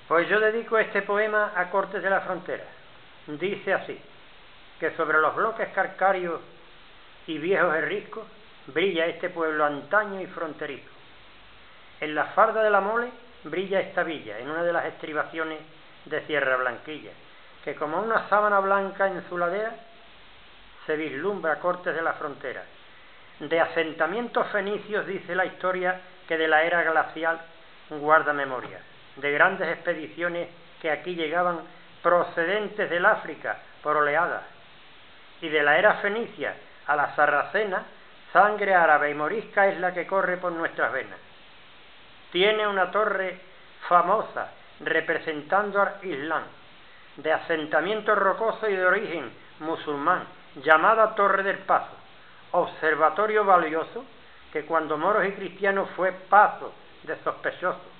Pues yo dedico este poema a Cortes de la Frontera. Dice así, que sobre los bloques calcáreos y viejos herriscos brilla este pueblo antaño y fronterizo. En la farda de la Mole brilla esta villa, en una de las estribaciones de Sierra Blanquilla, que como una sábana blanca en su ladera se vislumbra Cortes de la Frontera. De asentamientos fenicios dice la historia que de la era glacial guarda memoria, de grandes expediciones que aquí llegaban procedentes del África por oleadas, y de la era fenicia a la sarracena, sangre árabe y morisca es la que corre por nuestras venas. Tiene una torre famosa representando al Islam, de asentamiento rocoso y de origen musulmán, llamada Torre del Paso, observatorio valioso que cuando moros y cristianos fue paso de sospechosos.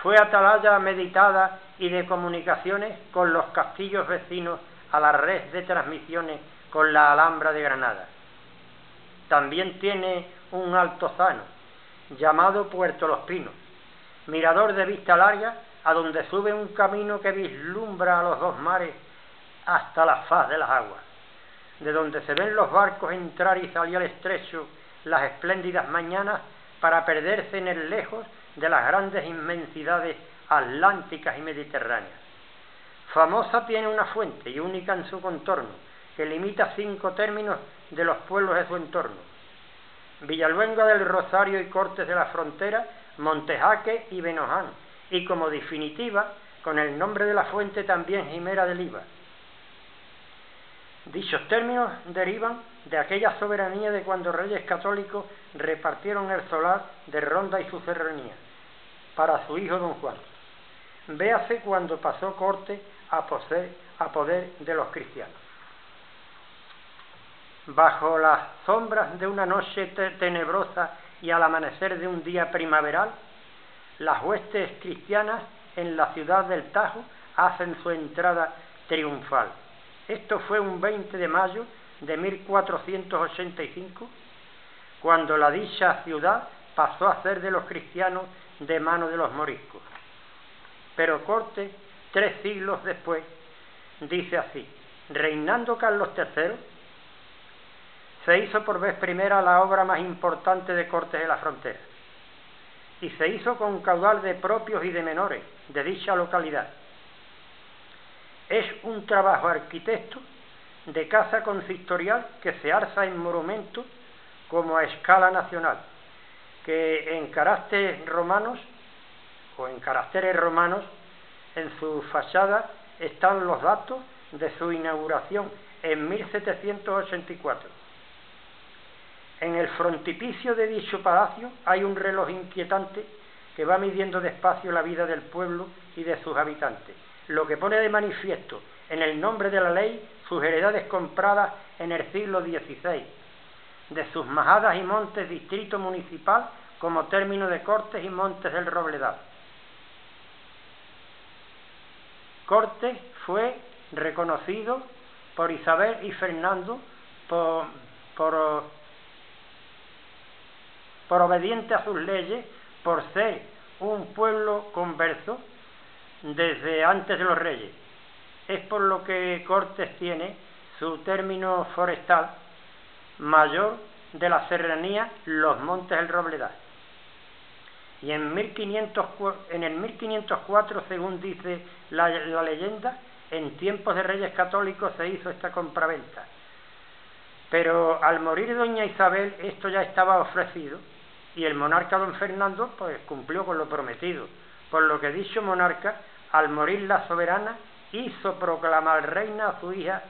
Fue atalaya meditada y de comunicaciones con los castillos vecinos a la red de transmisiones con la Alhambra de Granada. También tiene un altozano llamado Puerto Los Pinos, mirador de vista larga a donde sube un camino que vislumbra a los dos mares hasta la faz de las aguas, de donde se ven los barcos entrar y salir al estrecho las espléndidas mañanas para perderse en el lejos de las grandes inmensidades atlánticas y mediterráneas. Famosa tiene una fuente y única en su contorno, que limita 5 términos de los pueblos de su entorno: Villaluenga del Rosario y Cortes de la Frontera, Montejaque y Benoján, y como definitiva, con el nombre de la fuente también Jimera del Iba. Dichos términos derivan de aquella soberanía de cuando reyes católicos repartieron el solar de Ronda y su serranía para su hijo don Juan. Véase cuando pasó Cortes a poder de los cristianos. Bajo las sombras de una noche tenebrosa y al amanecer de un día primaveral, las huestes cristianas en la ciudad del Tajo hacen su entrada triunfal. Esto fue un 20 de mayo de 1485, cuando la dicha ciudad pasó a ser de los cristianos de mano de los moriscos. Pero Cortes, 3 siglos después, dice así: reinando Carlos III, se hizo por vez primera la obra más importante de Cortes de la Frontera, y se hizo con caudal de propios y de menores de dicha localidad. Es un trabajo arquitecto de casa consistorial que se alza en monumento como a escala nacional, que en caracteres romanos en su fachada están los datos de su inauguración en 1784. En el frontispicio de dicho palacio hay un reloj inquietante que va midiendo despacio la vida del pueblo y de sus habitantes, lo que pone de manifiesto en el nombre de la ley sus heredades compradas en el siglo XVI, de sus majadas y montes distrito municipal como término de Cortes y Montes del Robledal. Cortes fue reconocido por Isabel y Fernando por obediente a sus leyes, por ser un pueblo converso desde antes de los reyes. Es por lo que Cortes tiene su término forestal mayor de la serranía Los Montes del Robledal. Y en el 1504, según dice la leyenda, en tiempos de reyes católicos se hizo esta compraventa. Pero al morir doña Isabel esto ya estaba ofrecido, y el monarca don Fernando pues cumplió con lo prometido, por lo que dicho monarca, al morir la soberana, hizo proclamar reina a su hija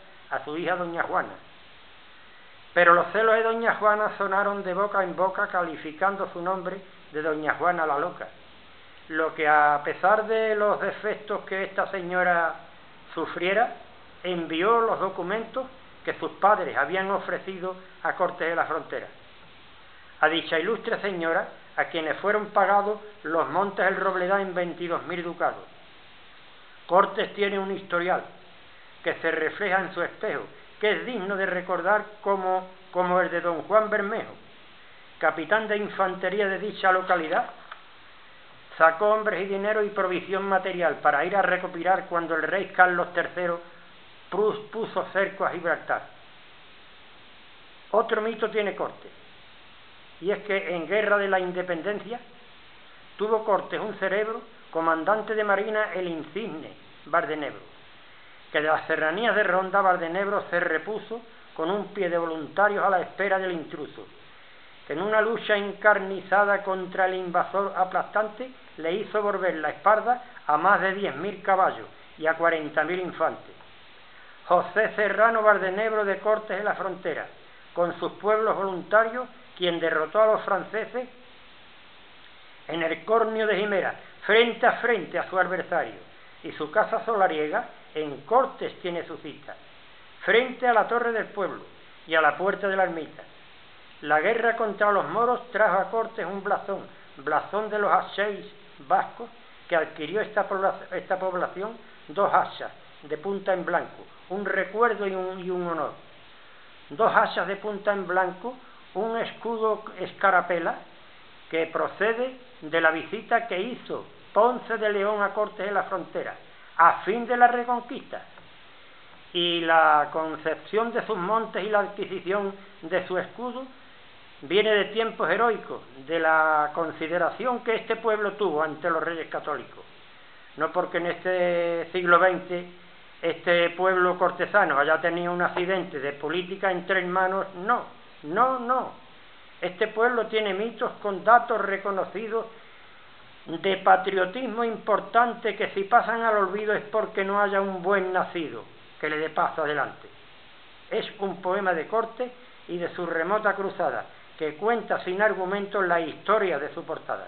doña Juana. Pero los celos de doña Juana sonaron de boca en boca calificando su nombre de doña Juana la Loca, lo que a pesar de los defectos que esta señora sufriera, envió los documentos que sus padres habían ofrecido a Cortes de la Frontera. A dicha ilustre señora, a quienes fueron pagados los Montes del Robledal en 22.000 ducados. Cortes tiene un historial que se refleja en su espejo, que es digno de recordar como el de don Juan Bermejo, capitán de infantería de dicha localidad, sacó hombres y dinero y provisión material para ir a recopilar cuando el rey Carlos III puso cerco a Gibraltar. Otro mito tiene Cortes, y es que en Guerra de la Independencia tuvo Cortes un cerebro, comandante de marina el insigne Valdenebro, que de las serranías de Ronda Valdenebro se repuso con un pie de voluntarios a la espera del intruso, que en una lucha encarnizada contra el invasor aplastante le hizo volver la espalda a más de 10.000 caballos y a 40.000 infantes. José Serrano Valdenebro de Cortes en la frontera, con sus pueblos voluntarios, quien derrotó a los franceses en el Cornio de Jimera, frente a su adversario, y su casa solariega en Cortes tiene su cita, frente a la Torre del Pueblo y a la Puerta de la Ermita. La guerra contra los moros trajo a Cortes un blasón de los Acheis vascos, que adquirió esta población 2 hachas de punta en blanco, un recuerdo y un honor. 2 hachas de punta en blanco, un escudo escarapela, que procede de la visita que hizo Ponce de León a Cortes en la frontera, a fin de la reconquista, y la concepción de sus montes y la adquisición de su escudo viene de tiempos heroicos, de la consideración que este pueblo tuvo ante los reyes católicos. No porque en este siglo XX este pueblo cortesano haya tenido un accidente de política entre hermanos, no. Este pueblo tiene mitos con datos reconocidos de patriotismo importante que si pasan al olvido es porque no haya un buen nacido que le dé paso adelante. Es un poema de Cortes y de su remota cruzada, que cuenta sin argumentos la historia de su portada.